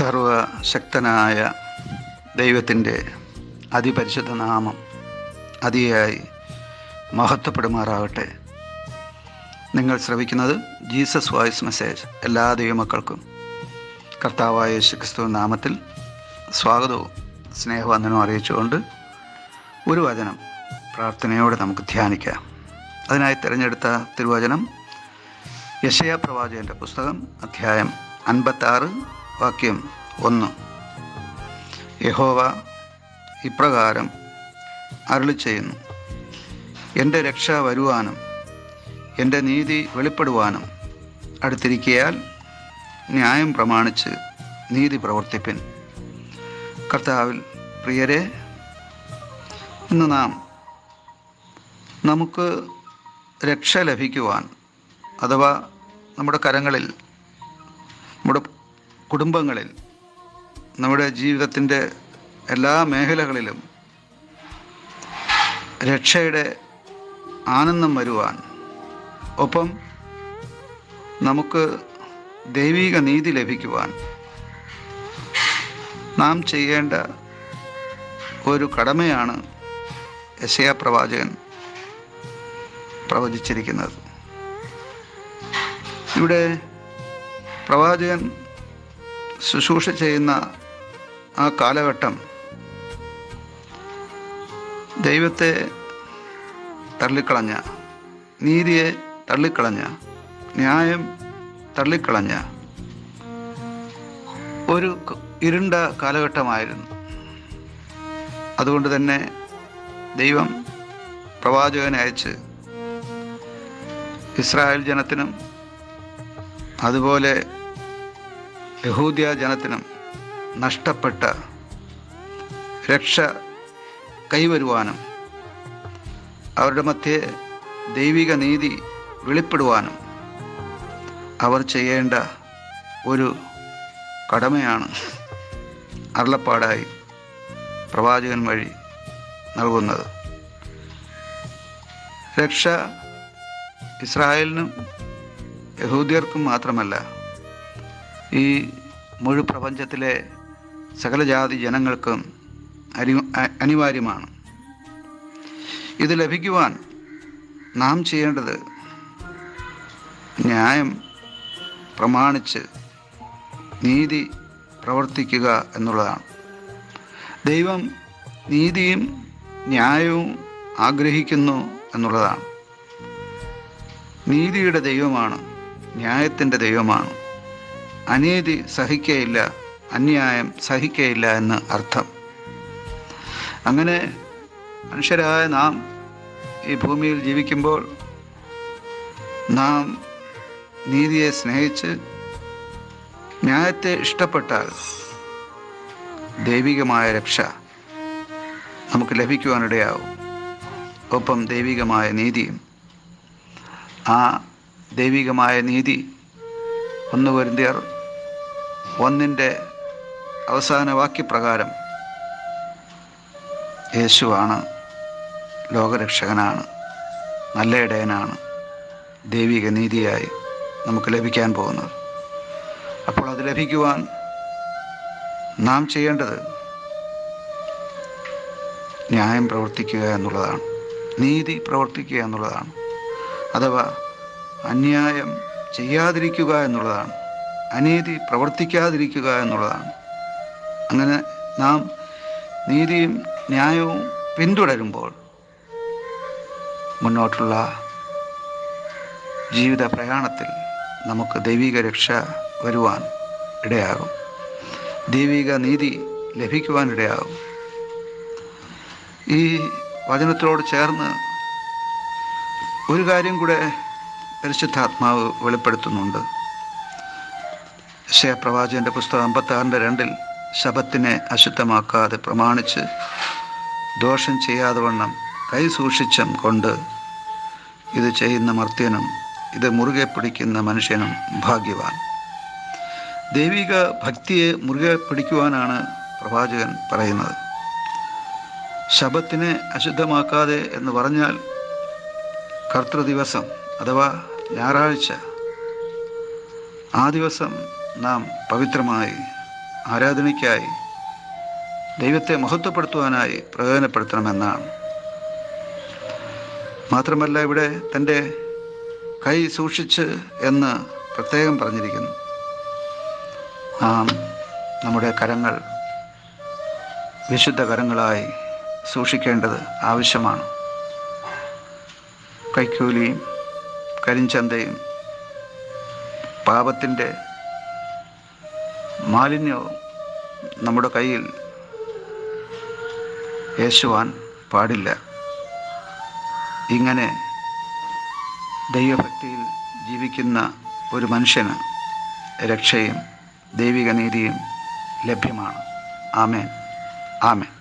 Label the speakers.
Speaker 1: സർവശക്തനായ ദൈവത്തിൻ്റെ അതിപരിശുദ്ധ നാമം അതിയായി മഹത്വപ്പെടുമാറാകട്ടെ. നിങ്ങൾ ശ്രവിക്കുന്നത് ജീസസ് വോയിസ് മെസ്സേജ്. എല്ലാ ദൈവമക്കൾക്കും കർത്താവായ യേശുക്രിസ്തു നാമത്തിൽ സ്വാഗതവും സ്നേഹവന്ദനവും അറിയിച്ചുകൊണ്ട് ഒരു വചനം പ്രാർത്ഥനയോടെ നമുക്ക് ധ്യാനിക്കാം. അതിനായി തിരഞ്ഞെടുത്ത തിരുവചനം യെശയ്യാ പ്രവാചകൻ്റെ പുസ്തകം അധ്യായം 56 വാക്യം 1. യഹോവ ഇപ്രകാരം അരുളിച്ചെയ്യുന്നു: എൻ്റെ രക്ഷ വരുവാനും എൻ്റെ നീതി വെളിപ്പെടുവാനും അടുത്തിരിക്കയാൽ ന്യായം പ്രമാണിച്ച് നീതി പ്രവർത്തിപ്പിൻ. കർത്താവിൽ പ്രിയരെ, ഇന്ന് നമുക്ക് രക്ഷ ലഭിക്കുവാൻ, അഥവാ നമ്മുടെ കരങ്ങളിൽ, നമ്മുടെ കുടുംബങ്ങളിൽ, നമ്മുടെ ജീവിതത്തിൻ്റെ എല്ലാ മേഖലകളിലും രക്ഷയുടെ ആനന്ദം വരുവാൻ, ഒപ്പം നമുക്ക് ദൈവിക നീതി ലഭിക്കുവാൻ നാം ചെയ്യേണ്ട ഒരു കടമയാണ് യെശയ്യാ പ്രവാചകൻ പ്രവചിച്ചിരിക്കുന്നത്. ഇവിടെ പ്രവാചകൻ ശുശ്രൂഷ ചെയ്യുന്ന ആ കാലഘട്ടം ദൈവത്തെ തള്ളിക്കളഞ്ഞ, നീതിയെ തള്ളിക്കളഞ്ഞ, ന്യായം തള്ളിക്കളഞ്ഞ ഒരു ഇരുണ്ട കാലഘട്ടമായിരുന്നു. അതുകൊണ്ട് തന്നെ ദൈവം പ്രവാചകനെ അയച്ച് ഇസ്രായേൽ ജനത്തിനും അതുപോലെ യഹൂദ്യ ജനത്തിനും നഷ്ടപ്പെട്ട രക്ഷ കൈവരുവാനും അവരുടെ മധ്യേ ദൈവിക നീതി വെളിപ്പെടുവാനും അവർ ചെയ്യേണ്ട ഒരു കടമയാണ് അരുളപ്പാടായി പ്രവാചകൻ വഴി നൽകുന്നത്. രക്ഷ ഇസ്രായേലിനും യഹൂദ്യർക്കും മാത്രമല്ല, ഈ മുഴു പ്രപഞ്ചത്തിലെ സകല ജാതി ജനങ്ങൾക്കും അനിവാര്യമാണ്. ഇത് ലഭിക്കുവാൻ നാം ചെയ്യേണ്ടത് ന്യായം പ്രമാണിച്ച് നീതി പ്രവർത്തിക്കുക എന്നുള്ളതാണ്. ദൈവം നീതിയും ന്യായവും ആഗ്രഹിക്കുന്നു എന്നുള്ളതാണ്. നീതിയുടെ ദൈവമാണ്, ന്യായത്തിൻ്റെ ദൈവമാണ്. അനീതി സഹിക്കയില്ല, അന്യായം സഹിക്കയില്ല എന്ന് അർത്ഥം. അങ്ങനെ മനുഷ്യരായ നാം ഈ ഭൂമിയിൽ ജീവിക്കുമ്പോൾ നാം നീതിയെ സ്നേഹിച്ച് ന്യായത്തെ ഇഷ്ടപ്പെട്ടാൽ ദൈവികമായ രക്ഷ നമുക്ക് ലഭിക്കുവാനിടയാവും. ഒപ്പം ദൈവികമായ നീതിയും. ആ ദൈവികമായ നീതി 1 കൊരിന്ത്യർ 1 അവസാന വാക്യപ്രകാരം യേശുവാണ്, ലോകരക്ഷകനാണ്, നല്ല ഇടയനാണ്, ദൈവിക നീതിയായി നമുക്ക് ലഭിക്കാൻ പോകുന്നത്. അപ്പോൾ അത് ലഭിക്കുവാൻ നാം ചെയ്യേണ്ടത് ന്യായം പ്രവർത്തിക്കുക എന്നുള്ളതാണ്, നീതി പ്രവർത്തിക്കുക എന്നുള്ളതാണ്, അഥവാ അന്യായം ചെയ്യാതിരിക്കുക എന്നുള്ളതാണ്, അനീതി പ്രവർത്തിക്കാതിരിക്കുക എന്നുള്ളതാണ്. അങ്ങനെ നാം നീതിയും ന്യായവും പിന്തുടരുമ്പോൾ മുന്നോട്ടുള്ള ജീവിത പ്രയാണത്തിൽ നമുക്ക് ദൈവിക രക്ഷ വരുവാൻ ഇടയാകും, ദൈവിക നീതി ലഭിക്കുവാനിടയാകും. ഈ വചനത്തോട് ചേർന്ന് ഒരു കാര്യം കൂടെ പരിശുദ്ധാത്മാവ് വെളിപ്പെടുത്തുന്നുണ്ട്. യെശയ്യാ പ്രവാചകൻ്റെ പുസ്തകം 56:2 ശബത്തിനെ അശുദ്ധമാക്കാതെ പ്രമാണിച്ച് ദോഷം ചെയ്യാതെ വണ്ണം കൈ സൂക്ഷിച്ചും കൊണ്ട് ഇത് ചെയ്യുന്ന മർത്യനും ഇത് മുറുകെ പിടിക്കുന്ന മനുഷ്യനും ഭാഗ്യവാൻ. ദൈവിക ഭക്തിയെ മുറുകെ പിടിക്കുവാനാണ് പ്രവാചകൻ പറയുന്നത്. ശബത്തിനെ അശുദ്ധമാക്കാതെ എന്ന് പറഞ്ഞാൽ കർത്തൃദിവസം അഥവാ ഞായറാഴ്ച, ആ ദിവസം നാം പവിത്രമായി ആരാധനയ്ക്കായി, ദൈവത്തെ മഹത്വപ്പെടുത്തുവാനായി പ്രയോജനപ്പെടുത്തണമെന്നാണ്. മാത്രമല്ല ഇവിടെ തൻ്റെ കൈ സൂക്ഷിച്ച് എന്ന് പ്രത്യേകം പറഞ്ഞിരിക്കുന്നു. നാം നമ്മുടെ കരങ്ങൾ വിശുദ്ധ കരങ്ങളായി സൂക്ഷിക്കേണ്ടത് ആവശ്യമാണ്. കൈക്കൂലിയും കരിഞ്ചന്തയും പാപത്തിൻ്റെ മാലിന്യവും നമ്മുടെ കയ്യിൽ ഏശുവാൻ പാടില്ല. ഇങ്ങനെ ദൈവഭക്തിയിൽ ജീവിക്കുന്ന ഒരു മനുഷ്യന് രക്ഷയും ദൈവിക നീതിയും ലഭ്യമാണ്. ആമേൻ, ആമേൻ.